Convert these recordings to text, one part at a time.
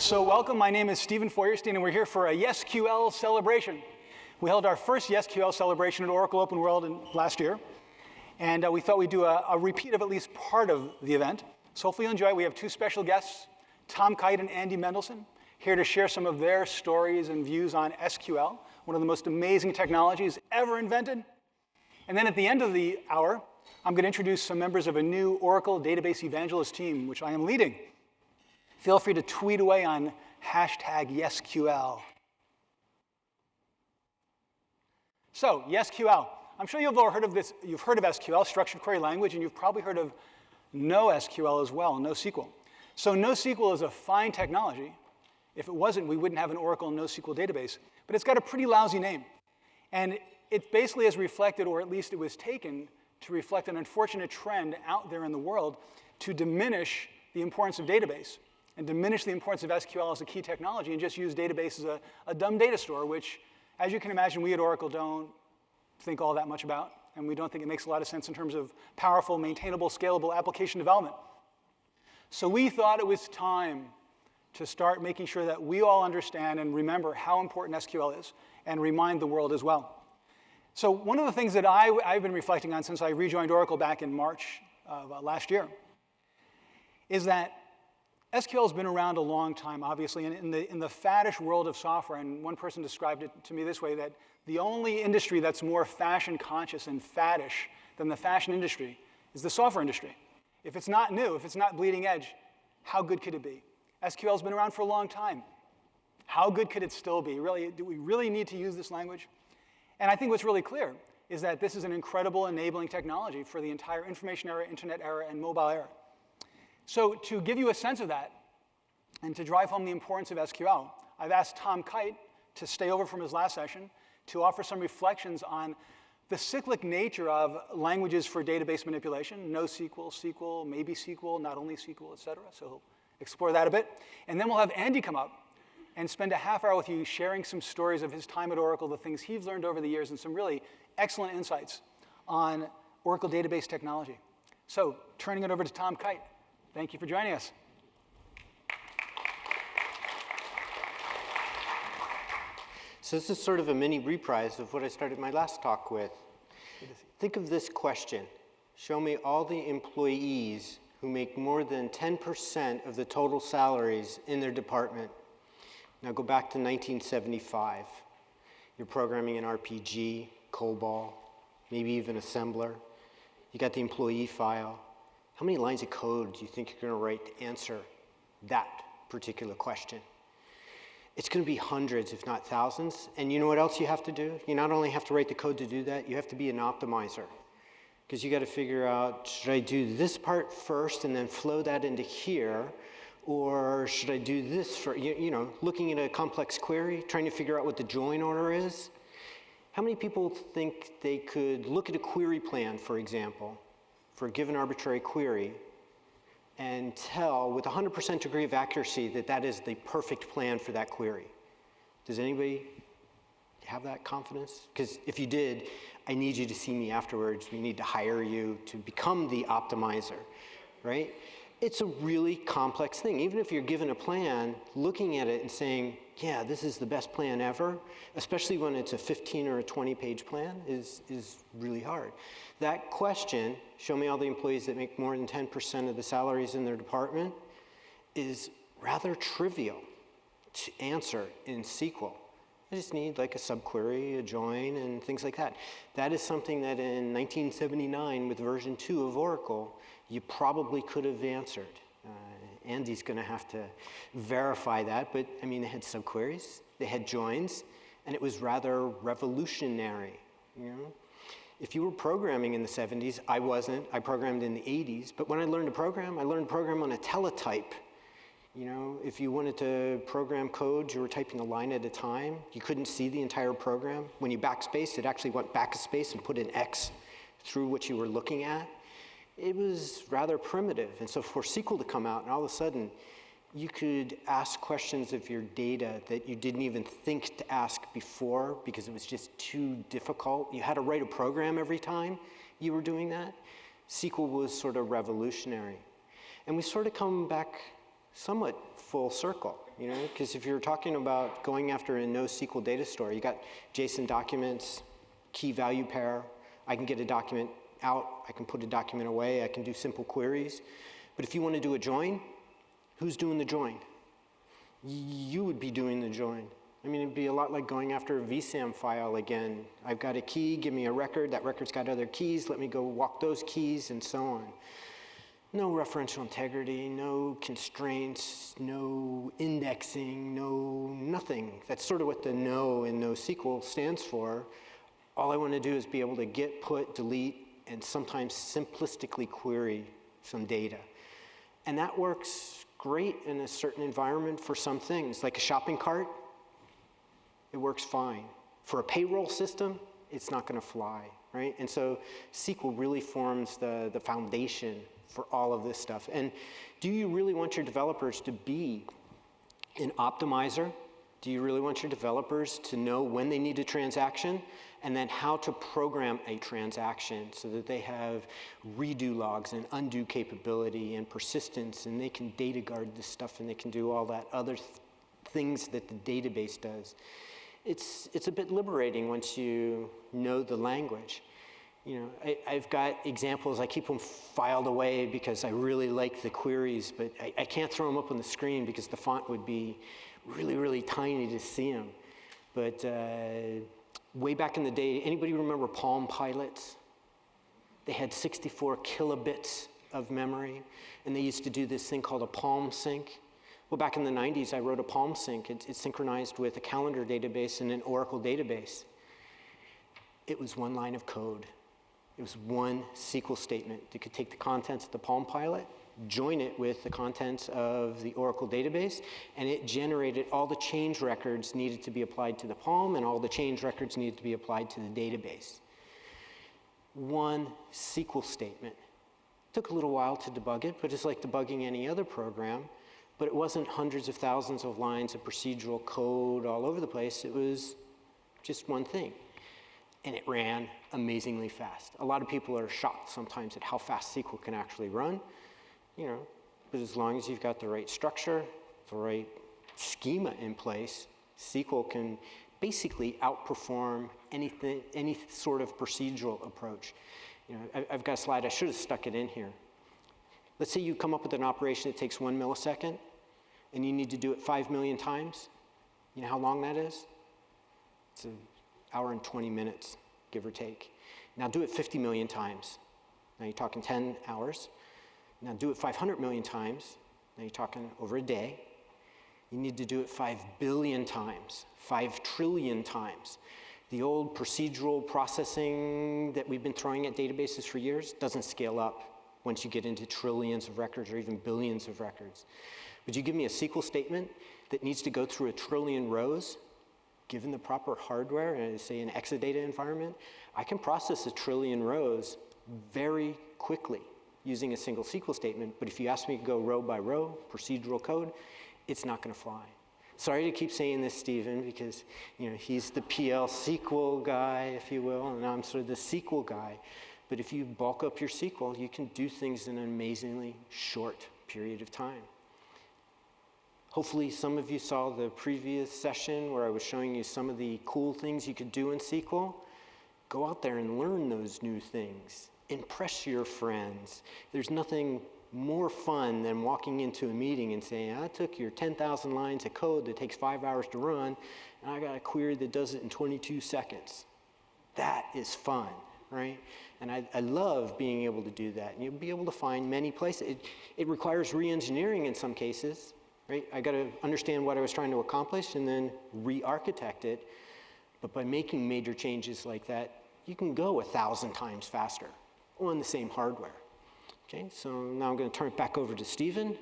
So welcome, my name is Steven Feuerstein, and we're here for a SQL celebration. We held our first SQL celebration at Oracle Open World last year, and we thought we'd do a repeat of at least part of the event. So hopefully you'll enjoy it. We have two special guests, Kyte and Andy Mendelsohn, here to share some of their stories and views on SQL, one of the most amazing technologies ever invented. And then at the end of the hour, I'm going to introduce some members of a new Oracle database evangelist team, which I am leading. Feel free to tweet away on #YesQL. So, YesQL. I'm sure you've all heard of this. You've heard of SQL, structured query language, and you've probably heard of NoSQL as well, NoSQL. So NoSQL is a fine technology. If it wasn't, we wouldn't have an Oracle NoSQL database. But it's got a pretty lousy name. And it basically is reflected, or at least it was taken to reflect an unfortunate trend out there in the world to diminish the importance of database and diminish the importance of SQL as a key technology and just use database as a dumb data store, which, as you can imagine, we at Oracle don't think all that much about. And we don't think it makes a lot of sense in terms of powerful, maintainable, scalable application development. So we thought it was time to start making sure that we all understand and remember how important SQL is and remind the world as well. So one of the things that I've been reflecting on since I rejoined Oracle back in March of last year is that SQL has been around a long time, obviously, and in the faddish world of software, and one person described it to me this way, that the only industry that's more fashion conscious and faddish than the fashion industry is the software industry. If it's not new, if it's not bleeding edge, how good could it be? SQL has been around for a long time. How good could it still be? Really, do we really need to use this language? And I think what's really clear is that this is an incredible enabling technology for the entire information era, internet era, and mobile era. So to give you a sense of that, and to drive home the importance of SQL, I've asked Kyte to stay over from his last session to offer some reflections on the cyclic nature of languages for database manipulation, NoSQL, SQL, maybe SQL, not only SQL, et cetera. So he'll explore that a bit. And then we'll have Andy come up and spend a half hour with you sharing some stories of his time at Oracle, the things he's learned over the years, and some really excellent insights on Oracle database technology. So turning it over to Kyte. Thank you for joining us. So this is sort of a mini reprise of what I started my last talk with. Think of this question. Show me all the employees who make more than 10% of the total salaries in their department. Now go back to 1975. You're programming an RPG, COBOL, maybe even assembler. You got the employee file. How many lines of code do you think you're going to write to answer that particular question? It's going to be hundreds, if not thousands. And you know what else you have to do? You not only have to write the code to do that, you have to be an optimizer. Because you got to figure out, should I do this part first and then flow that into here? Or should I do this for, you know, looking at a complex query, trying to figure out what the join order is? How many people think they could look at a query plan, for example, for a given arbitrary query, and tell with 100% degree of accuracy that that is the perfect plan for that query? Does anybody have that confidence? Because if you did, I need you to see me afterwards. We need to hire you to become the optimizer, right? It's a really complex thing. Even if you're given a plan, looking at it and saying, yeah, this is the best plan ever, especially when it's a 15 or a 20-page plan, is really hard. That question, show me all the employees that make more than 10% of the salaries in their department, is rather trivial to answer in SQL. I just need like a subquery, a join, and things like that. That is something that in 1979 with version 2 of Oracle, you probably could have answered. Andy's going to have to verify that, but I mean, they had subqueries, they had joins, and it was rather revolutionary, you know? If you were programming in the 70s, I wasn't. I programmed in the 80s. But when I learned to program on a teletype. You know, if you wanted to program code, you were typing a line at a time. You couldn't see the entire program. When you backspaced, it actually went back a space and put an X through what you were looking at. It was rather primitive. And so for SQL to come out, and all of a sudden, you could ask questions of your data that you didn't even think to ask before because it was just too difficult. You had to write a program every time you were doing that. SQL was sort of revolutionary. And we sort of come back somewhat full circle, you know, because if you're talking about going after a NoSQL data store, you got JSON documents, key value pair. I can get a document out, I can put a document away, I can do simple queries. But if you want to do a join, who's doing the join? You would be doing the join. I mean, it'd be a lot like going after a vsam file again. I've got a key, give me a record, that record's got other keys, let me go walk those keys, and so on. No referential integrity, no constraints, no indexing, no nothing. That's sort of what the no in NoSQL stands for. All I want to do is be able to get, put, delete, and sometimes simplistically query some data. And that works great in a certain environment for some things, like a shopping cart. It works fine. For a payroll system, it's not going to fly, right? And so SQL really forms the foundation for all of this stuff. And do you really want your developers to be an optimizer? Do you really want your developers to know when they need a transaction and then how to program a transaction so that they have redo logs and undo capability and persistence, and they can data guard this stuff and they can do all that other things that the database does? It's a bit liberating once you know the language. You know, I've got examples, I keep them filed away because I really like the queries, but I can't throw them up on the screen because the font would be really, really tiny to see them. But way back in the day, anybody remember Palm Pilots? They had 64 kilobits of memory, and they used to do this thing called a Palm Sync. Well, back in the 90s, I wrote a Palm Sync. It's synchronized with a calendar database and an Oracle database. It was one line of code. It was one SQL statement. You could take the contents of the Palm Pilot, join it with the contents of the Oracle database, and it generated all the change records needed to be applied to the Palm and all the change records needed to be applied to the database. One SQL statement. Took a little while to debug it, but it's like debugging any other program, but it wasn't hundreds of thousands of lines of procedural code all over the place. It was just one thing. And it ran amazingly fast. A lot of people are shocked sometimes at how fast SQL can actually run, you know, but as long as you've got the right structure, the right schema in place, SQL can basically outperform anything, any sort of procedural approach. You know, I've got a slide, I should have stuck it in here. Let's say you come up with an operation that takes 1 millisecond, and you need to do it 5 million times. You know how long that is? It's an hour and 20 minutes, give or take. Now do it 50 million times. Now you're talking 10 hours. Now do it 500 million times. Now you're talking over a day. You need to do it 5 billion times, 5 trillion times. The old procedural processing that we've been throwing at databases for years doesn't scale up once you get into trillions of records or even billions of records. Would you give me a SQL statement that needs to go through 1 trillion rows? Given the proper hardware, and say an Exadata environment, I can process 1 trillion rows very quickly using a single SQL statement. But if you ask me to go row by row, procedural code, it's not going to fly. Sorry to keep saying this, Steven, because you know he's the PL SQL guy, if you will, and I'm sort of the SQL guy. But if you bulk up your SQL, you can do things in an amazingly short period of time. Hopefully some of you saw the previous session where I was showing you some of the cool things you could do in SQL. Go out there and learn those new things. Impress your friends. There's nothing more fun than walking into a meeting and saying, I took your 10,000 lines of code that takes 5 hours to run, and I got a query that does it in 22 seconds. That is fun, right? And I love being able to do that. And you'll be able to find many places. It requires re-engineering in some cases. Right? I got to understand what I was trying to accomplish and then re-architect it. But by making major changes like that, you can go 1,000 times faster on the same hardware. Okay, so now I'm going to turn it back over to Steven.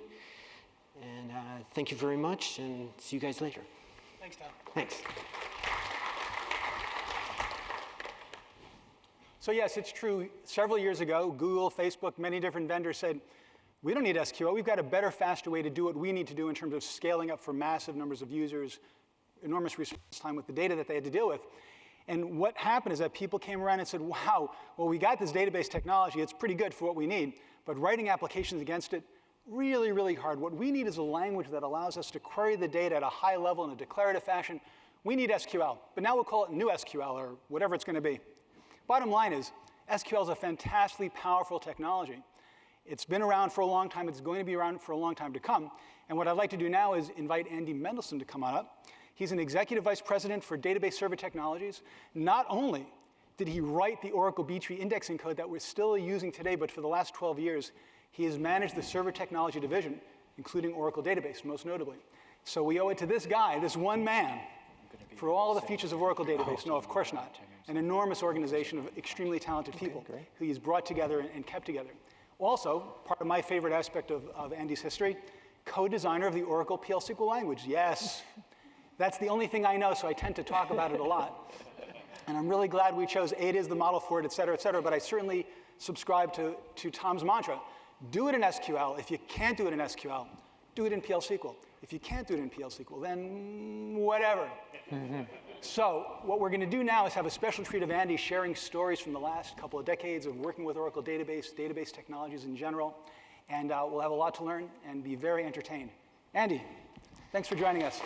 And thank you very much, and see you guys later. Thanks, Tom. Thanks. So yes, it's true. Several years ago, Google, Facebook, many different vendors said, we don't need SQL. We've got a better, faster way to do what we need to do in terms of scaling up for massive numbers of users, enormous response time with the data that they had to deal with. And what happened is that people came around and said, wow, well, we got this database technology. It's pretty good for what we need. But writing applications against it, really, really hard. What we need is a language that allows us to query the data at a high level in a declarative fashion. We need SQL, but now we'll call it new SQL or whatever it's going to be. Bottom line is, SQL is a fantastically powerful technology. It's been around for a long time. It's going to be around for a long time to come. And what I'd like to do now is invite Andy Mendelsohn to come on up. He's an executive vice president for database server technologies. Not only did he write the Oracle B-tree indexing code that we're still using today, but for the last 12 years, he has managed the server technology division, including Oracle Database, most notably. So we owe it to this guy, this one man, for all the features of Oracle Database. No, of course not. An enormous organization of extremely talented people who he's brought together and kept together. Also, part of my favorite aspect of Andy's history, co-designer of the Oracle PL/SQL language. Yes, that's the only thing I know, so I tend to talk about it a lot. And I'm really glad we chose Ada as the model for it, et cetera, but I certainly subscribe to Tom's mantra. Do it in SQL. If you can't do it in SQL, do it in PL/SQL. If you can't do it in PL/SQL, then whatever. So what we're going to do now is have a special treat of Andy sharing stories from the last couple of decades of working with Oracle database technologies in general. And we'll have a lot to learn and be very entertained. Andy, thanks for joining us.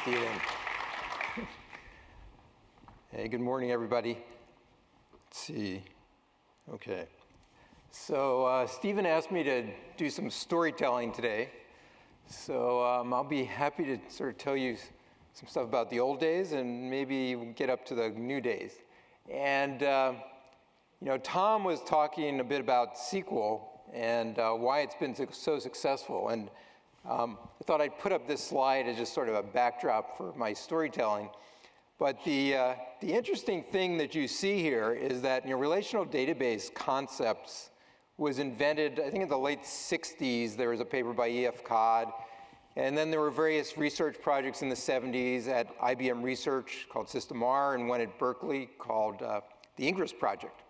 Steven. Hey, good morning, everybody. Let's see. Okay. So Steven asked me to do some storytelling today. So I'll be happy to sort of tell you some stuff about the old days and maybe get up to the new days. And Tom was talking a bit about SQL and why it's been so successful. And I thought I'd put up this slide as just sort of a backdrop for my storytelling. But the interesting thing that you see here is that relational database concepts was invented, I think in the late 60s. There was a paper by E.F. Codd. And then there were various research projects in the 70s at IBM Research called System R, and one at Berkeley called the Ingress Project.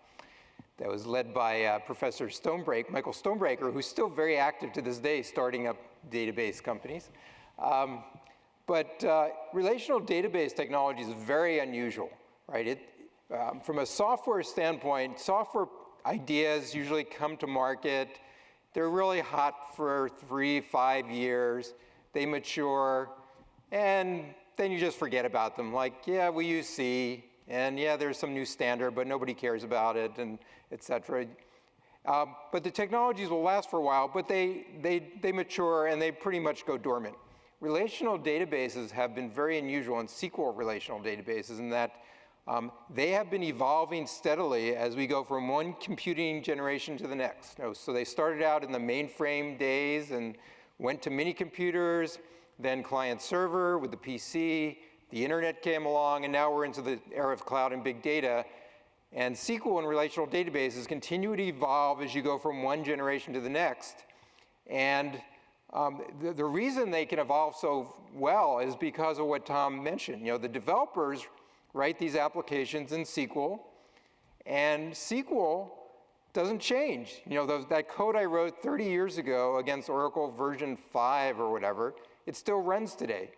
That was led by Professor Michael Stonebreaker, who's still very active to this day, starting up database companies. But relational database technology is very unusual, right? From a software standpoint, software ideas usually come to market. They're really hot for 3-5 years. They mature, and then you just forget about them. Like, yeah, we use C, and yeah, there's some new standard, but nobody cares about it, and et cetera. But the technologies will last for a while, but they mature, and they pretty much go dormant. Relational databases have been very unusual, and SQL relational databases, in that they have been evolving steadily as we go from one computing generation to the next. So they started out in the mainframe days and went to mini computers, then client server with the PC, the internet came along, and now we're into the era of cloud and big data. And SQL and relational databases continue to evolve as you go from one generation to the next. And the reason they can evolve so well is because of what Tom mentioned. The developers write these applications in SQL, and SQL doesn't change. That code I wrote 30 years ago against Oracle version 5 or whatever, it still runs today.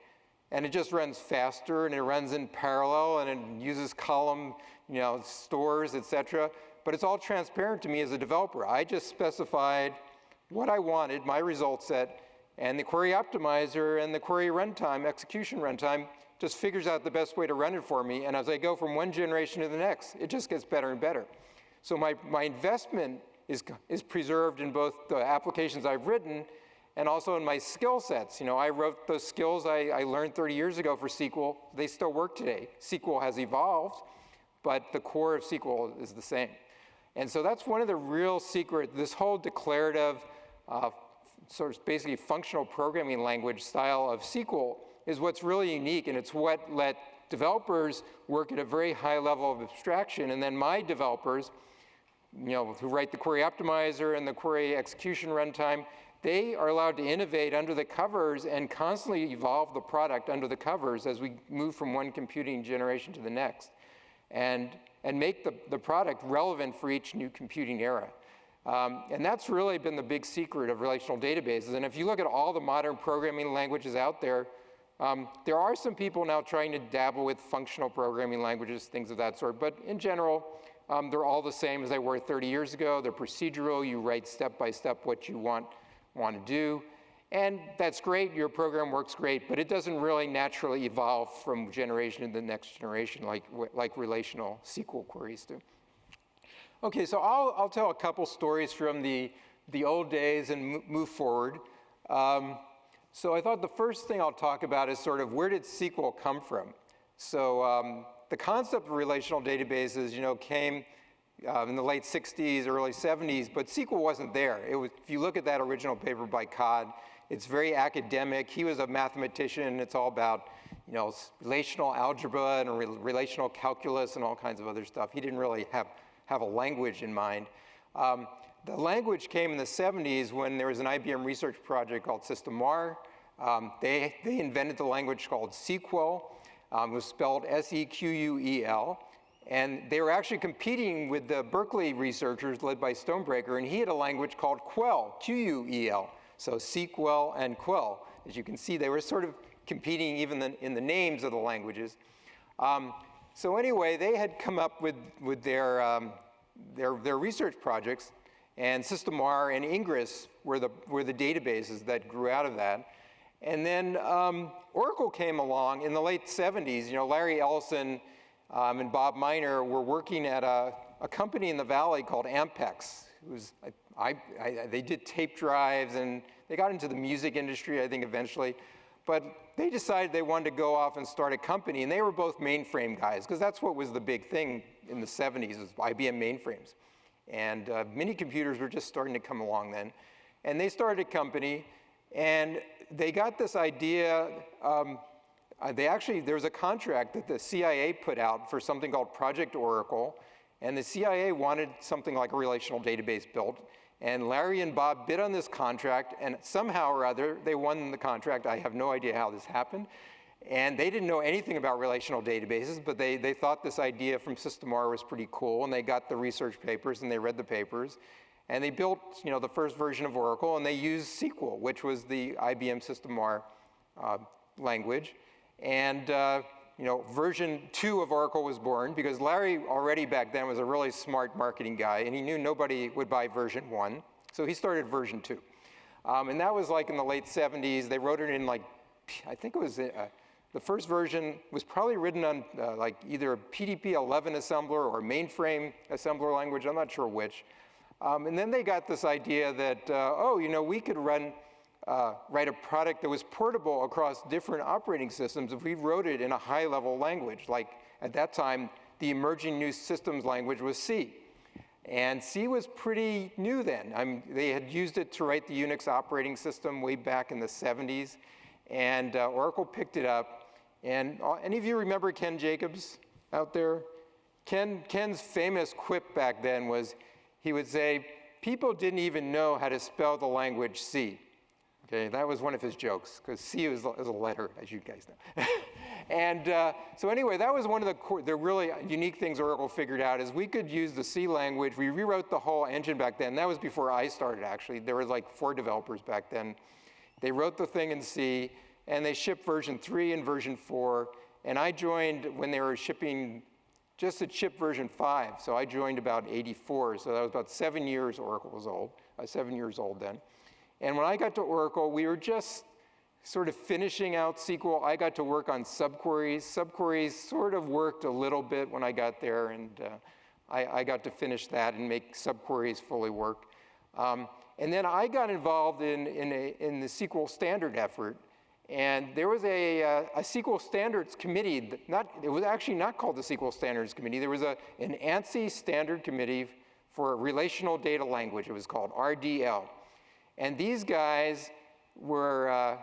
And it just runs faster, and it runs in parallel, and it uses column stores, et cetera. But it's all transparent to me as a developer. I just specified what I wanted, my result set, and the query optimizer and the query runtime, execution runtime, just figures out the best way to run it for me. And as I go from one generation to the next, it just gets better and better. So my investment is preserved in both the applications I've written and also in my skill sets. I wrote those skills I learned 30 years ago for SQL. They still work today. SQL has evolved, but the core of SQL is the same. And so that's one of the real secrets. This whole declarative, sort of basically functional programming language style of SQL is what's really unique, and it's what let developers work at a very high level of abstraction. And then my developers, who write the query optimizer and the query execution runtime, they are allowed to innovate under the covers and constantly evolve the product under the covers as we move from one computing generation to the next, and make the product relevant for each new computing era. And that's really been the big secret of relational databases. And if you look at all the modern programming languages out there are some people now trying to dabble with functional programming languages, things of that sort. But in general, They're all the same as they were 30 years ago. They're procedural. You write step by step what you want to do. And that's great. Your program works great, but it doesn't really naturally evolve from generation to the next generation like relational SQL queries do. Okay, so I'll tell a couple stories from the old days and move forward. So I thought the first thing I'll talk about is sort of where did SQL come from? So the concept of relational databases, came in the late 60s, early 70s, but SQL wasn't there. If you look at that original paper by Kyte, it's very academic. He was a mathematician, and it's all about, relational algebra and relational calculus and all kinds of other stuff. He didn't really have a language in mind. The language came in the 70s when there was an IBM research project called SystemR. They invented the language called SQL. It was spelled S-E-Q-U-E-L. And they were actually competing with the Berkeley researchers led by Stonebreaker, and he had a language called Quell, Q-U-E-L. So SQL and Quell. As you can see, they were sort of competing even in the names of the languages. So anyway, they had come up with their research projects, and SystemR and Ingress were the databases that grew out of that. And then Oracle came along in the late 70s. Larry Ellison and Bob Miner were working at a company in the Valley called Ampex. They did tape drives, and they got into the music industry, I think, eventually. But they decided they wanted to go off and start a company, and they were both mainframe guys, because that's what was the big thing in the 70s, was IBM mainframes. And mini computers were just starting to come along then. And they started a company, and they got this idea. There was a contract that the CIA put out for something called Project Oracle, and the CIA wanted something like a relational database built. And Larry and Bob bid on this contract, and somehow or other, they won the contract. I have no idea how this happened. And they didn't know anything about relational databases, but they thought this idea from SystemR was pretty cool, and they got the research papers, and they read the papers. And they built, the first version of Oracle, and they used SQL, which was the IBM SystemR language. And version 2 of Oracle was born, because Larry already back then was a really smart marketing guy, and he knew nobody would buy version 1. So he started version 2. And that was like in the late 70s. They wrote it in I think it was, the first version was probably written on either a PDP-11 assembler or mainframe assembler language. I'm not sure which. And then they got this idea that, we could write a product that was portable across different operating systems if we wrote it in a high-level language. Like, at that time, the emerging new systems language was C. And C was pretty new then. They had used it to write the Unix operating system way back in the 70s. And Oracle picked it up. And any of you remember Ken Jacobs out there? Ken's famous quip back then was, he would say, people didn't even know how to spell the language C. Okay, that was one of his jokes, because C is a letter, as you guys know. And so anyway, that was one of the really unique things Oracle figured out, is we could use the C language. We rewrote the whole engine back then. That was before I started, actually. There were 4 developers back then. They wrote the thing in C, and they shipped version 3 and version 4. And I joined when they were shipping, just had shipped version 5. So I joined about 84. So that was about 7 years Oracle was old. I was 7 years old then. And when I got to Oracle, we were just sort of finishing out SQL. I got to work on subqueries. Subqueries sort of worked a little bit when I got there, and I got to finish that and make subqueries fully work. And then I got involved in the SQL standard effort. And there was a SQL standards committee. It was actually not called the SQL standards committee. There was an ANSI standard committee for relational data language. It was called RDL. And these guys were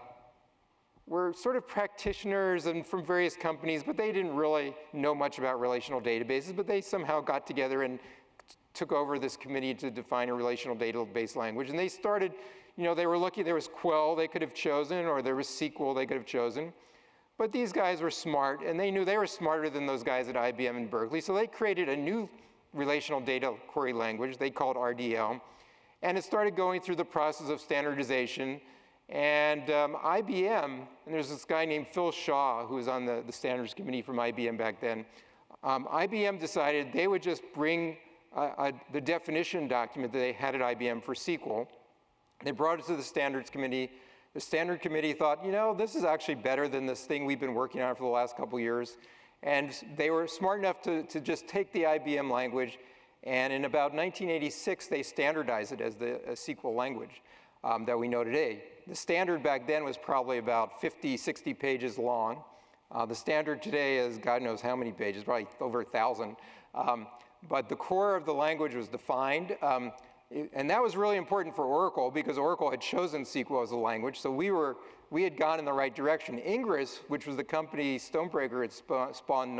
sort of practitioners and from various companies, but they didn't really know much about relational databases, but they somehow got together and took over this committee to define a relational database language. And they started, they were lucky. There was Quell they could have chosen, or there was SQL they could have chosen. But these guys were smart, and they knew they were smarter than those guys at IBM and Berkeley, so they created a new relational data query language they called RDL. And it started going through the process of standardization. And IBM, and there's this guy named Phil Shaw who was on the standards committee from IBM back then. IBM decided they would just bring the definition document that they had at IBM for SQL. They brought it to the standards committee. The standard committee thought, you know, this is actually better than this thing we've been working on for the last couple years. And they were smart enough to just take the IBM language, and in about 1986, they standardized it as the SQL language that we know today. The standard back then was probably about 50, 60 pages long. The standard today is God knows how many pages, probably over 1,000. But the core of the language was defined. And that was really important for Oracle because Oracle had chosen SQL as a language, so we had gone in the right direction. Ingress, which was the company Stonebreaker had spun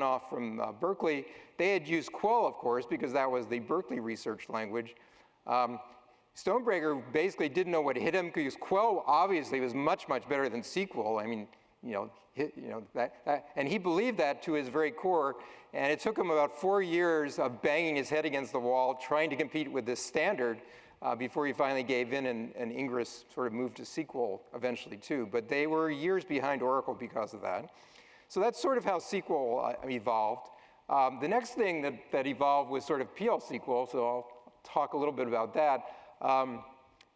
off from Berkeley, they had used Quell, of course, because that was the Berkeley research language. Stonebreaker basically didn't know what hit him because Quell obviously was much, much better than SQL. I mean, and he believed that to his very core, and it took him about 4 years of banging his head against the wall, trying to compete with this standard before he finally gave in, and Ingress sort of moved to SQL eventually too. But they were years behind Oracle because of that. So that's sort of how SQL evolved. The next thing that evolved was sort of PL SQL, so I'll talk a little bit about that.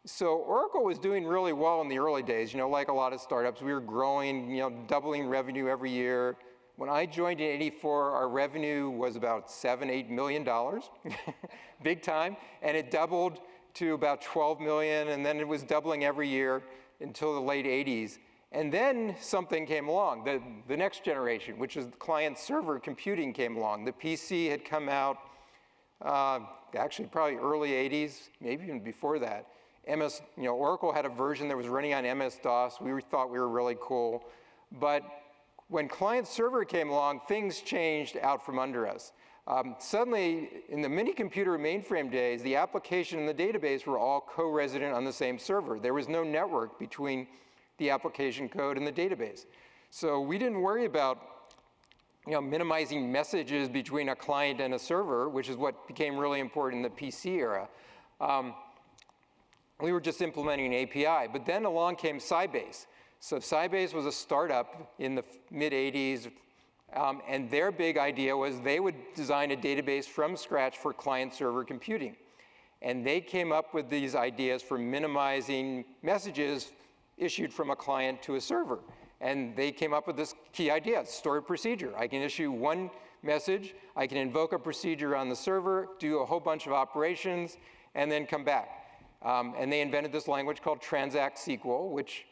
So Oracle was doing really well in the early days, like a lot of startups. We were growing, doubling revenue every year. When I joined in '84, our revenue was about $7-8 million, big time, and it doubled to about 12 million, and then it was doubling every year until the late '80s. And then something came along, the next generation, which is client-server computing came along. The PC had come out, actually probably early '80s, maybe even before that. Oracle had a version that was running on MS-DOS. We thought we were really cool. But when client-server came along, things changed out from under us. Suddenly, in the mini-computer mainframe days, the application and the database were all co-resident on the same server. There was no network between the application code and the database. So we didn't worry about minimizing messages between a client and a server, which is what became really important in the PC era. We were just implementing an API, but then along came Sybase. So Sybase was a startup in the mid-'80s, and their big idea was they would design a database from scratch for client-server computing. And they came up with these ideas for minimizing messages issued from a client to a server. And they came up with this key idea, stored procedure. I can issue one message, I can invoke a procedure on the server, do a whole bunch of operations, and then come back. And they invented this language called Transact SQL, which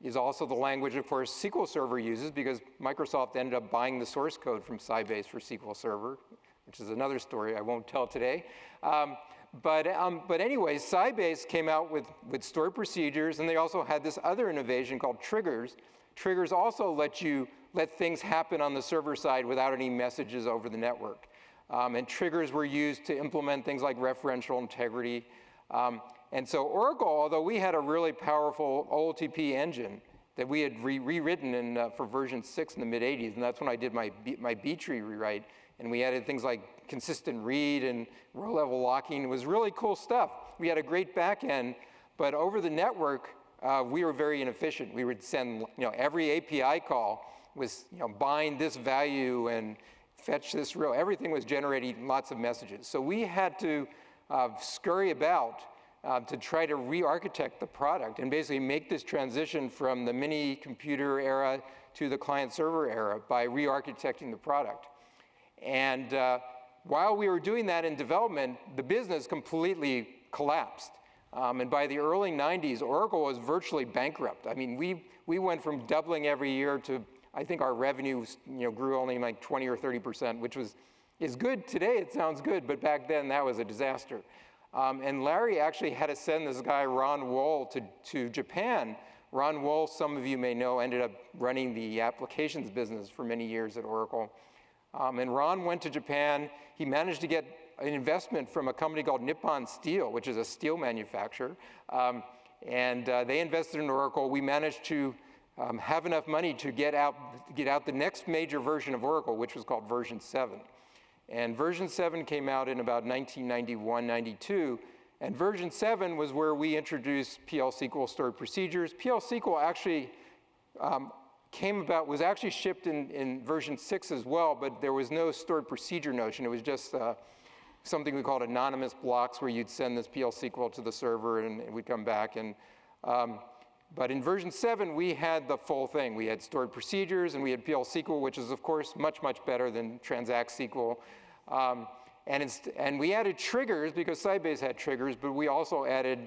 is also the language, of course, SQL Server uses because Microsoft ended up buying the source code from Sybase for SQL Server, which is another story I won't tell today. But anyway, Sybase came out with stored procedures, and they also had this other innovation called triggers. Triggers also let things happen on the server side without any messages over the network. And triggers were used to implement things like referential integrity. And so Oracle, although we had a really powerful OLTP engine that we had rewritten for version 6 in the mid-'80s, and that's when I did my B-tree rewrite, and we added things like consistent read and row-level locking. It was really cool stuff. We had a great back end, but over the network, we were very inefficient. We would send, every API call was, bind this value and fetch this row. Everything was generating lots of messages. So we had to scurry about to try to re-architect the product and basically make this transition from the mini-computer era to the client-server era by re-architecting the product. And while we were doing that in development, the business completely collapsed. And by the early '90s, Oracle was virtually bankrupt. I mean, we went from doubling every year to, I think our revenue grew only like 20 or 30%, which is good today. It sounds good, but back then that was a disaster. And Larry actually had to send this guy, Ron Wohl, to Japan. Ron Wohl, some of you may know, ended up running the applications business for many years at Oracle. And Ron went to Japan. He managed to get an investment from a company called Nippon Steel, which is a steel manufacturer. And they invested in Oracle. We managed to have enough money to get out the next major version of Oracle, which was called version 7. And version 7 came out in about 1991, 92. And version 7 was where we introduced PL SQL stored procedures. PL SQL actually came about was actually shipped in version 6 as well, but there was no stored procedure notion. It was just something we called anonymous blocks, where you'd send this PL SQL to the server and it would come back. And but in version 7, we had the full thing. We had stored procedures and we had PL SQL, which is of course much, much better than transact SQL. And we added triggers because Sybase had triggers, but we also added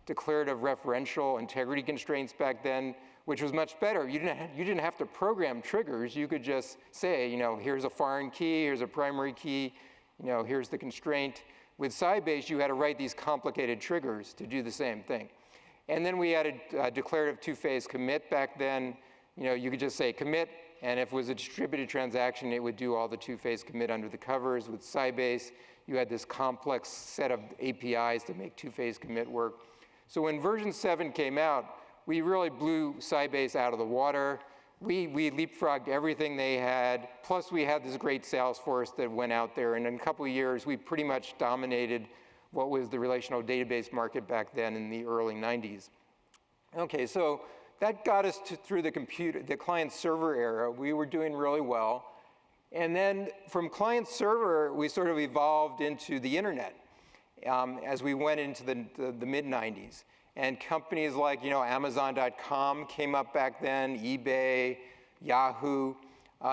declarative referential integrity constraints back then, which was much better. You didn't have to program triggers. You could just say, here's a foreign key, here's a primary key, here's the constraint. With Sybase, you had to write these complicated triggers to do the same thing. And then we added declarative two-phase commit back then. You could just say commit, and if it was a distributed transaction, it would do all the two-phase commit under the covers. With Sybase, you had this complex set of APIs to make two-phase commit work. So when version 7 came out, we really blew Sybase out of the water. We leapfrogged everything they had, plus we had this great sales force that went out there, and in a couple of years, we pretty much dominated what was the relational database market back then in the early 90s. Okay, so that got us through the client-server era. We were doing really well. And then from client-server, we sort of evolved into the internet as we went into the mid-90s. And companies like Amazon.com came up back then, eBay, Yahoo.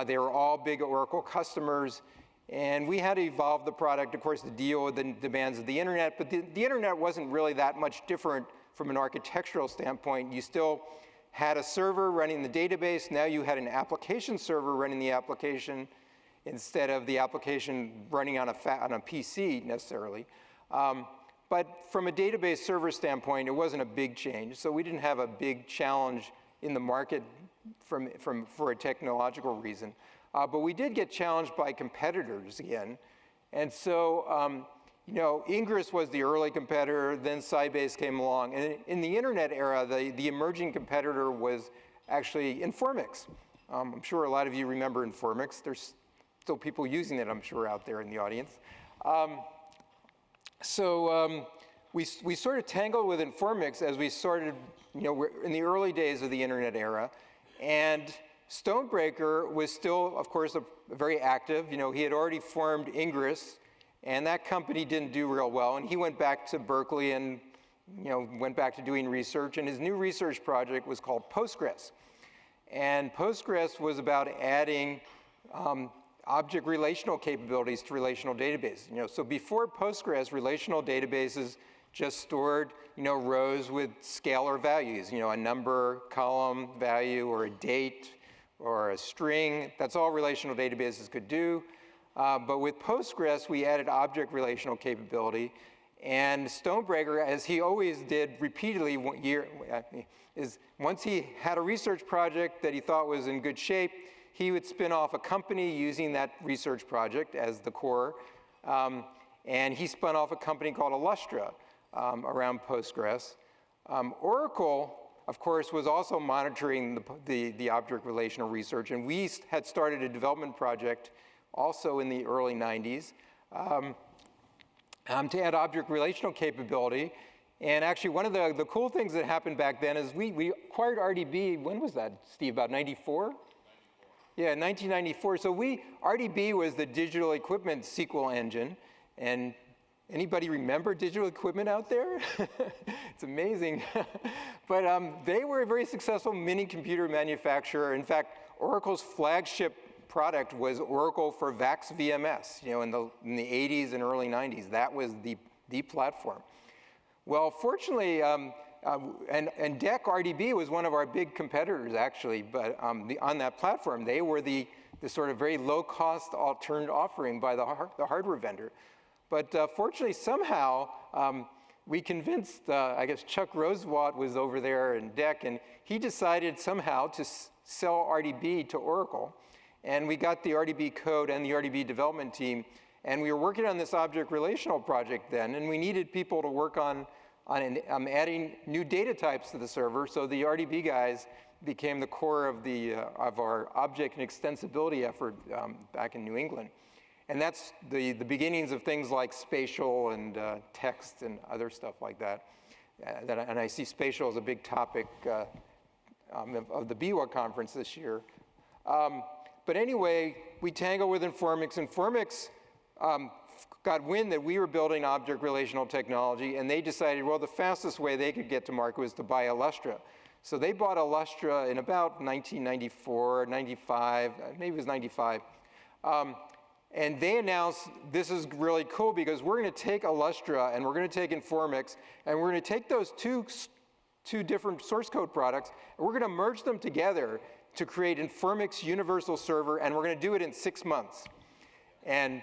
They were all big Oracle customers. And we had to evolve the product, of course, to deal with the demands of the internet. But the internet wasn't really that much different from an architectural standpoint. You still had a server running the database. Now you had an application server running the application instead of the application running on a PC necessarily. But from a database server standpoint, it wasn't a big change. So we didn't have a big challenge in the market for a technological reason. But we did get challenged by competitors again. And so, Ingress was the early competitor, then Sybase came along. And in the internet era, the emerging competitor was actually Informix. I'm sure a lot of you remember Informix. There's still people using it, I'm sure, out there in the audience. We sort of tangled with Informix as we started, in the early days of the internet era. And Stonebreaker was still, of course, very active. He had already formed Ingress, and that company didn't do real well. And he went back to Berkeley and went back to doing research. And his new research project was called Postgres. And Postgres was about adding object relational capabilities to relational databases. So before Postgres, relational databases just stored rows with scalar values. A number, column, value, or a date, or a string. That's all relational databases could do. But with Postgres, we added object relational capability. And Stonebreaker, as he always did repeatedly is once he had a research project that he thought was in good shape, he would spin off a company using that research project as the core. And he spun off a company called Illustra around Postgres. Oracle, of course, was also monitoring the object relational research, and we had started a development project also in the early 90s to add object relational capability. And actually, one of the cool things that happened back then is we acquired RDB. When was that, Steve? About 94? Yeah, 1994. So RDB was the digital equipment SQL engine, and anybody remember digital equipment out there? It's amazing. But they were a very successful mini computer manufacturer. In fact, Oracle's flagship product was Oracle for VAX VMS. In the 80s and early 90s, that was the platform. Well, fortunately, and DEC RDB was one of our big competitors, actually. But on that platform, they were the sort of very low-cost alternative offering by the hardware vendor. But fortunately, somehow, we convinced, I guess Chuck Roosevelt was over there in DEC, and he decided somehow to sell RDB to Oracle. And we got the RDB code and the RDB development team, and we were working on this object relational project then, and we needed people to work on adding new data types to the server, so the RDB guys became the core of our object and extensibility effort back in New England. And that's the beginnings of things like spatial and text and other stuff like that. And I see spatial as a big topic of the BWA conference this year. But anyway, we tangled with Informix. Informix got wind that we were building object relational technology, and they decided, well, the fastest way they could get to market was to buy Illustra. So they bought Illustra in about 1994, 95, maybe it was 95. And they announced, this is really cool because we're going to take Illustra and we're going to take Informix, and we're going to take those two different source code products, and we're going to merge them together to create Informix Universal Server, and we're going to do it in 6 months. And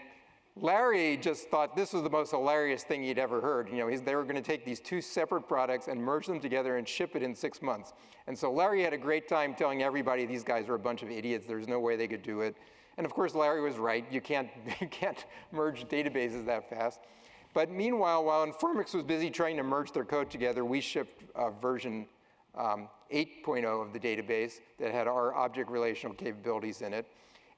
Larry just thought this was the most hilarious thing he'd ever heard. You know, they were going to take these two separate products and merge them together and ship it in 6 months. And so Larry had a great time telling everybody these guys are a bunch of idiots. There's no way they could do it. And of course, Larry was right. You can't merge databases that fast. But meanwhile, while Informix was busy trying to merge their code together, we shipped version 8.0 of the database that had our object relational capabilities in it.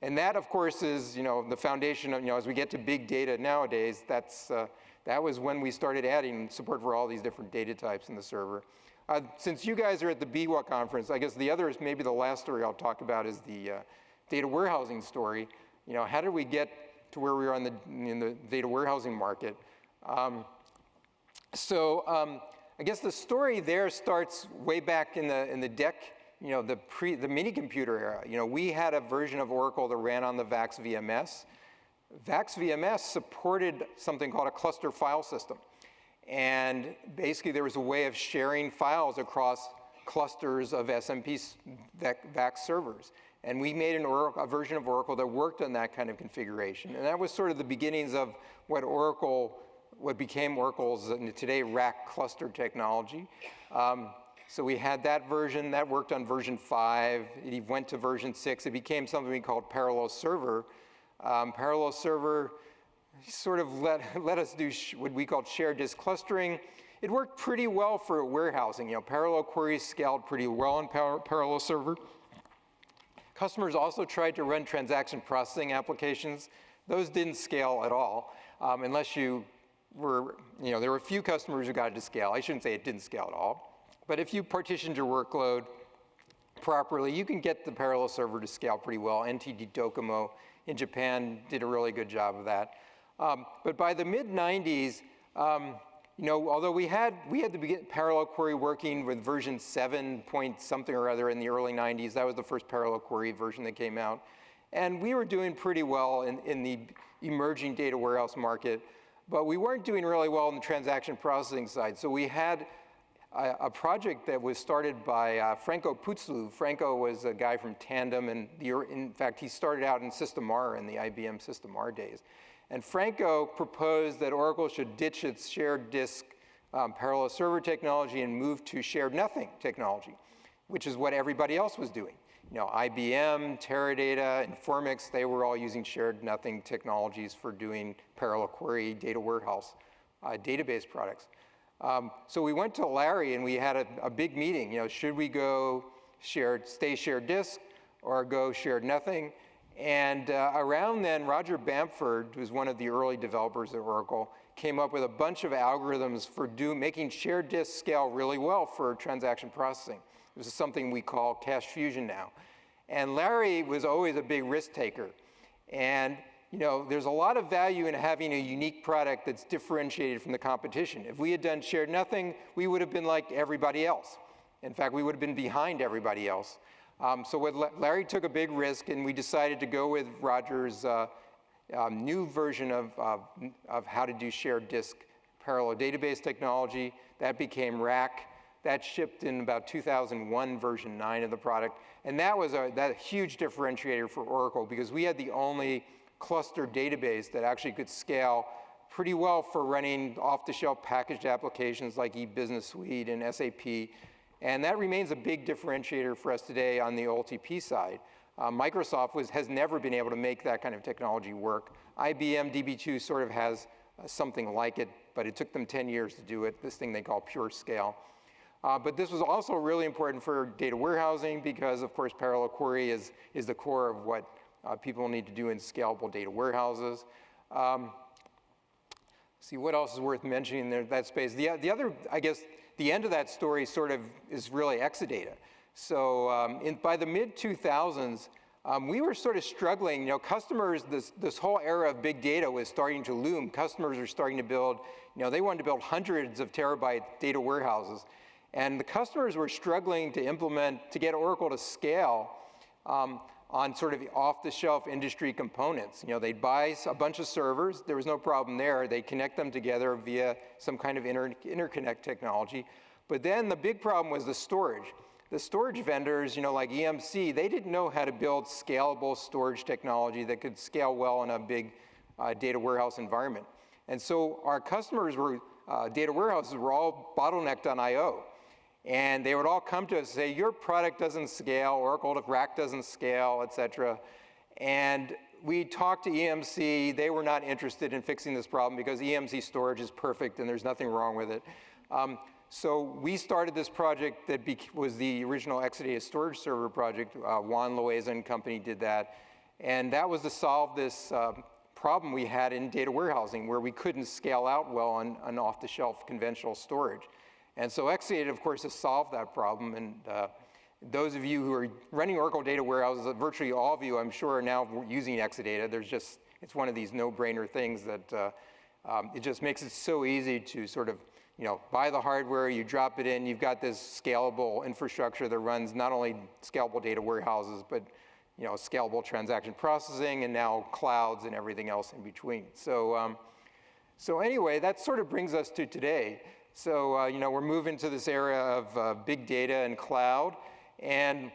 And that, of course, is the foundation of, as we get to big data nowadays, that was when we started adding support for all these different data types in the server. Since you guys are at the BWA conference, I guess the other is maybe the last story I'll talk about is the data warehousing story. How did we get to where we are in the data warehousing market? I guess the story there starts way back in the DEC, the mini computer era. We had a version of Oracle that ran on the VAX VMS. VAX VMS supported something called a cluster file system. And basically there was a way of sharing files across clusters of SMP VAX servers. And we made a version of Oracle that worked on that kind of configuration. And that was sort of the beginnings of what became Oracle's today rack cluster technology. So we had that version that worked on version 5. It went to version 6. It became something we called Parallel Server. Parallel Server sort of let us do what we called shared disk clustering. It worked pretty well for warehousing. Parallel queries scaled pretty well on Parallel Server. Customers also tried to run transaction processing applications. Those didn't scale at all, unless there were a few customers who got it to scale. I shouldn't say it didn't scale at all. But if you partitioned your workload properly, you can get the Parallel Server to scale pretty well. NTT Docomo in Japan did a really good job of that. But by the mid-90s, although we had the parallel query working with version 7 point something or other in the early 90s. That was the first parallel query version that came out. And we were doing pretty well in the emerging data warehouse market, but we weren't doing really well on the transaction processing side. So we had a project that was started by Franco Puțlu. Franco was a guy from Tandem, and in fact, he started out in System R in the IBM System R days. And Franco proposed that Oracle should ditch its shared disk parallel server technology and move to shared nothing technology, which is what everybody else was doing. IBM, Teradata, Informix, they were all using shared nothing technologies for doing parallel query data warehouse database products. So we went to Larry and we had a big meeting. Should we go stay shared disk or go shared nothing? And around then, Roger Bamford, who was one of the early developers at Oracle, came up with a bunch of algorithms for making shared disk scale really well for transaction processing. This is something we call cache fusion now. And Larry was always a big risk taker. And there's a lot of value in having a unique product that's differentiated from the competition. If we had done shared nothing, we would have been like everybody else. In fact, we would have been behind everybody else. So Larry took a big risk, and we decided to go with Roger's new version of how to do shared disk parallel database technology. That became RAC. That shipped in about 2001, version 9 of the product. And that was that huge differentiator for Oracle, because we had the only cluster database that actually could scale pretty well for running off-the-shelf packaged applications like e-Business Suite and SAP. And that remains a big differentiator for us today on the OLTP side. Microsoft has never been able to make that kind of technology work. IBM DB2 sort of has something like it, but it took them 10 years to do it, this thing they call pure scale. But this was also really important for data warehousing because, of course, parallel query is the core of what people need to do in scalable data warehouses. See, what else is worth mentioning in that space? The other, I guess, the end of that story sort of is really Exadata. So by the mid-2000s, we were sort of struggling. You know, customers, this whole era of big data was starting to loom. Customers are starting to build, you know, they wanted to build hundreds of terabyte data warehouses. And the customers were struggling to implement, to get Oracle to scale on sort of off-the-shelf industry components. You know, they'd buy a bunch of servers. There was no problem there. They'd connect them together via some kind of interconnect technology. But then the big problem was the storage. The storage vendors, you know, like EMC, they didn't know how to build scalable storage technology that could scale well in a big data warehouse environment. And so our customers were, data warehouses were all bottlenecked on I/O. And they would all come to us and say, your product doesn't scale, Oracle Rack doesn't scale, et cetera. And we talked to EMC. They were not interested in fixing this problem because EMC storage is perfect and there's nothing wrong with it. So we started this project that was the original Exadata storage server project. Juan Loaiza and company did that. And that was to solve this problem we had in data warehousing where we couldn't scale out well on off-the-shelf conventional storage. And so Exadata, of course, has solved that problem. And those of you who are running Oracle data warehouses, virtually all of you, I'm sure, are now using Exadata. It's one of these no-brainer things that it just makes it so easy to sort of, you know, buy the hardware, you drop it in, you've got this scalable infrastructure that runs not only scalable data warehouses, but, you know, scalable transaction processing, and now clouds and everything else in between. So, so anyway, that sort of brings us to today. So, you know, we're moving to this era of big data and cloud. And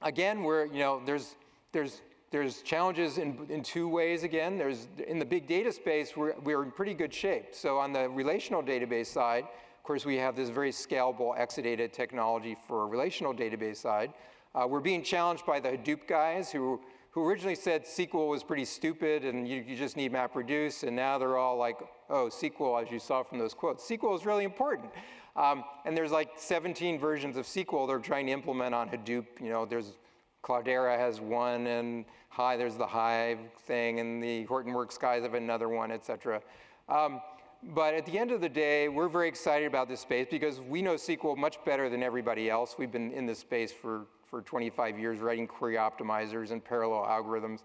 again, you know, there's challenges in two ways again. In the big data space, we're in pretty good shape. So on the relational database side, of course, we have this very scalable Exadata technology for relational database side. We're being challenged by the Hadoop guys who originally said SQL was pretty stupid and you just need MapReduce, and now they're all like, oh, SQL, as you saw from those quotes. SQL is really important. And there's like 17 versions of SQL they're trying to implement on Hadoop. You know, Cloudera has one, and there's the Hive thing, and the Hortonworks guys have another one, et cetera. But at the end of the day, we're very excited about this space because we know SQL much better than everybody else. We've been in this space for 25 years writing query optimizers and parallel algorithms.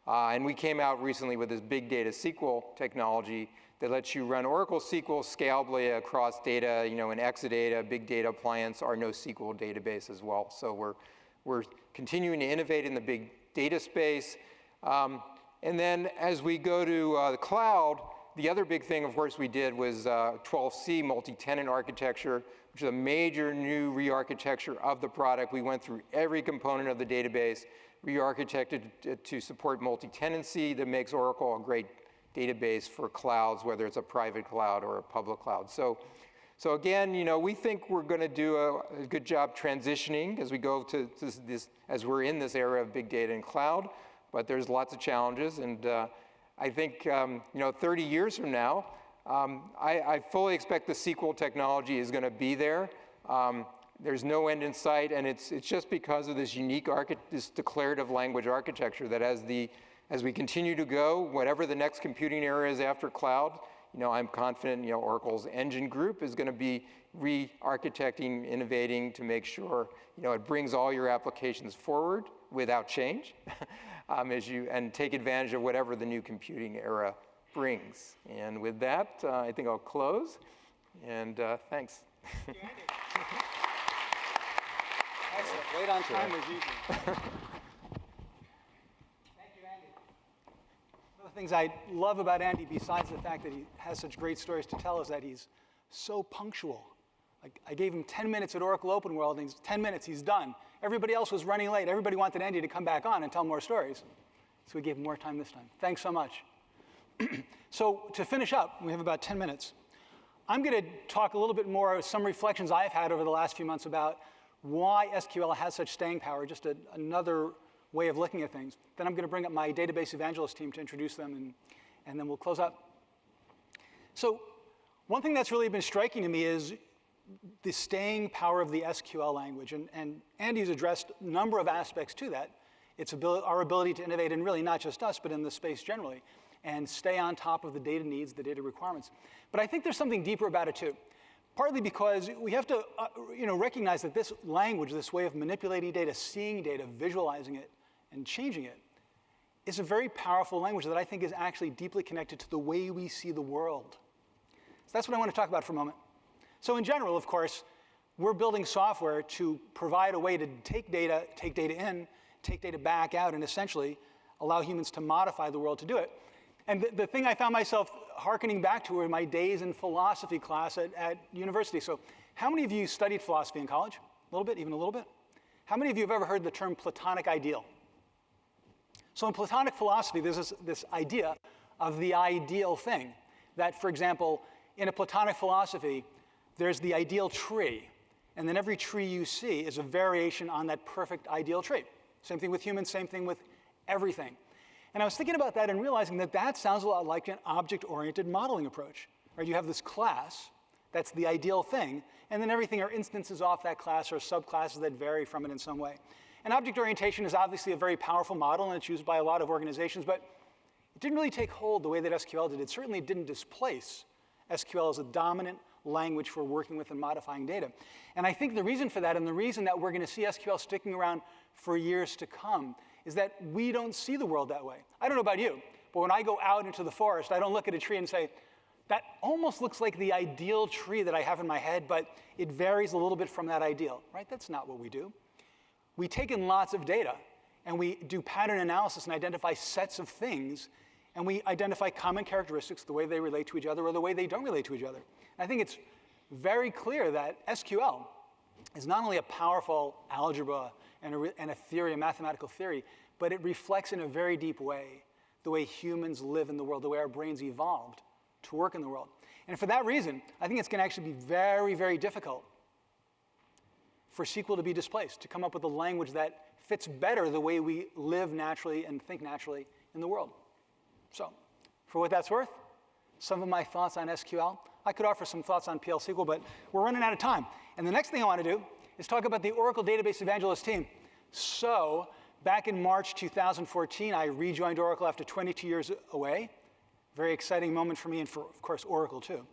And we came out recently with this big data SQL technology that lets you run Oracle SQL scalably across data, you know, an Exadata, big data appliance, our NoSQL database as well. So we're continuing to innovate in the big data space. And then as we go to the cloud, the other big thing, of course, we did was 12c multi-tenant architecture, which is a major new re-architecture of the product. We went through every component of the database, re-architected it to support multi-tenancy that makes Oracle a great database for clouds, whether it's a private cloud or a public cloud. So again, you know, we think we're going to do a good job transitioning as we go to this, as we're in this era of big data and cloud, but there's lots of challenges. And I think, you know, 30 years from now, I fully expect the SQL technology is going to be there. There's no end in sight, and it's just because of this unique this declarative language architecture that as we continue to go, whatever the next computing era is after cloud, you know, I'm confident, you know, Oracle's engine group is going to be re-architecting, innovating to make sure, you know, it brings all your applications forward without change, and take advantage of whatever the new computing era brings. And with that, I think I'll close. And thanks. Thank you, Andy. Excellent. Right on time as usual. One of the things I love about Andy, besides the fact that he has such great stories to tell, is that he's so punctual. Like, I gave him 10 minutes at Oracle Open World, and 10 minutes, he's done. Everybody else was running late. Everybody wanted Andy to come back on and tell more stories. So we gave him more time this time. Thanks so much. So to finish up, we have about 10 minutes. I'm going to talk a little bit more, some reflections I've had over the last few months about why SQL has such staying power, just another way of looking at things. Then I'm going to bring up my database evangelist team to introduce them, and then we'll close up. So one thing that's really been striking to me is the staying power of the SQL language. And Andy's addressed a number of aspects to that. It's our ability to innovate, and really not just us, but in the space generally, and stay on top of the data needs, the data requirements. But I think there's something deeper about it, too. partly because we have to recognize that this language, this way of manipulating data, seeing data, visualizing it, and changing it, is a very powerful language that I think is actually deeply connected to the way we see the world. So that's what I want to talk about for a moment. So in general, of course, we're building software to provide a way to take data in, take data back out, and essentially allow humans to modify the world to do it. And the thing I found myself hearkening back to were my days in philosophy class at university. So how many of you studied philosophy in college? A little bit, even a little bit? How many of you have ever heard the term Platonic ideal? So in Platonic philosophy, there's this idea of the ideal thing. That, for example, in a Platonic philosophy, there's the ideal tree. And then every tree you see is a variation on that perfect ideal tree. Same thing with humans, same thing with everything. And I was thinking about that and realizing that that sounds a lot like an object-oriented modeling approach. Right? You have this class, that's the ideal thing, and then everything are instances off that class or subclasses that vary from it in some way. And object orientation is obviously a very powerful model, and it's used by a lot of organizations, but it didn't really take hold the way that SQL did. It certainly didn't displace SQL as a dominant language for working with and modifying data. And I think the reason for that, and the reason that we're going to see SQL sticking around for years to come, is that we don't see the world that way. I don't know about you, but when I go out into the forest, I don't look at a tree and say, that almost looks like the ideal tree that I have in my head, but it varies a little bit from that ideal, right? That's not what we do. We take in lots of data, and we do pattern analysis and identify sets of things, and we identify common characteristics, the way they relate to each other or the way they don't relate to each other. And I think it's very clear that SQL is not only a powerful algebra and a theory, a mathematical theory, but it reflects in a very deep way the way humans live in the world, the way our brains evolved to work in the world. And for that reason, I think it's going to actually be very, very difficult for SQL to be displaced, to come up with a language that fits better the way we live naturally and think naturally in the world. So, for what that's worth, some of my thoughts on SQL. I could offer some thoughts on PL SQL, but we're running out of time. And the next thing I want to do is talk about the Oracle Database Evangelist team. So, back in March 2014, I rejoined Oracle after 22 years away. Very exciting moment for me and for, of course, Oracle too.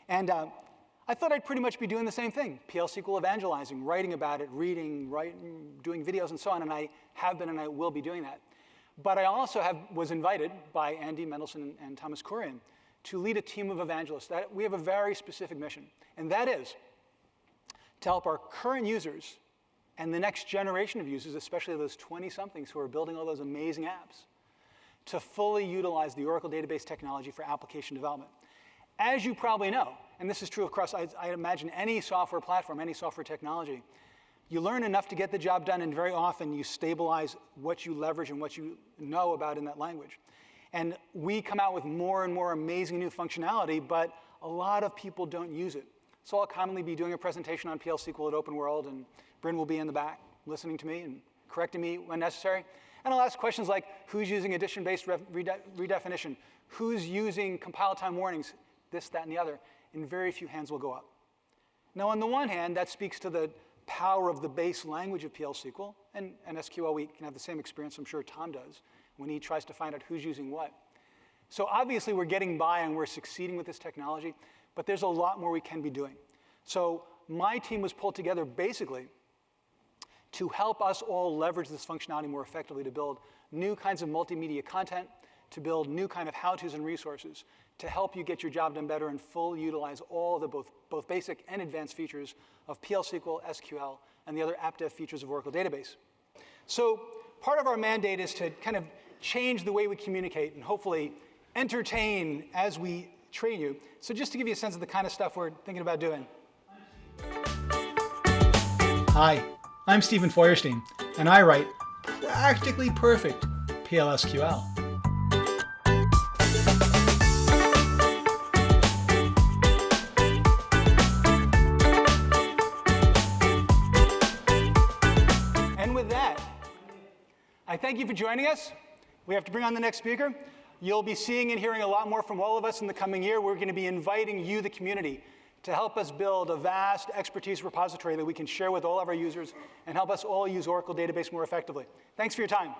And I thought I'd pretty much be doing the same thing, PL SQL evangelizing, writing about it, reading, writing, doing videos and so on, and I have been and I will be doing that. But I also was invited by Andy Mendelsohn and Thomas Kurian to lead a team of evangelists. We have a very specific mission, and that is to help our current users and the next generation of users, especially those 20-somethings who are building all those amazing apps, to fully utilize the Oracle database technology for application development. As you probably know, and this is true across, I imagine, any software platform, any software technology, you learn enough to get the job done, and very often you stabilize what you leverage and what you know about in that language. And we come out with more and more amazing new functionality, but a lot of people don't use it. So I'll commonly be doing a presentation on PL SQL at Open World, and Bryn will be in the back listening to me and correcting me when necessary. And I'll ask questions like, who's using addition-based redefinition? Who's using compile time warnings? This, that, and the other. And very few hands will go up. Now, on the one hand, that speaks to the power of the base language of PL SQL. And SQL, we can have the same experience, I'm sure Tom does, when he tries to find out who's using what. So obviously, we're getting by and we're succeeding with this technology, but there's a lot more we can be doing. So my team was pulled together basically to help us all leverage this functionality more effectively, to build new kinds of multimedia content, to build new kind of how-tos and resources to help you get your job done better and fully utilize all the both basic and advanced features of PL SQL, SQL, and the other app dev features of Oracle Database. So part of our mandate is to kind of change the way we communicate and hopefully entertain as we train you. So just to give you a sense of the kind of stuff we're thinking about doing. Hi, I'm Steven Feuerstein, and I write practically perfect PL SQL. I thank you for joining us. We have to bring on the next speaker. You'll be seeing and hearing a lot more from all of us in the coming year. We're going to be inviting you, the community, to help us build a vast expertise repository that we can share with all of our users and help us all use Oracle Database more effectively. Thanks for your time.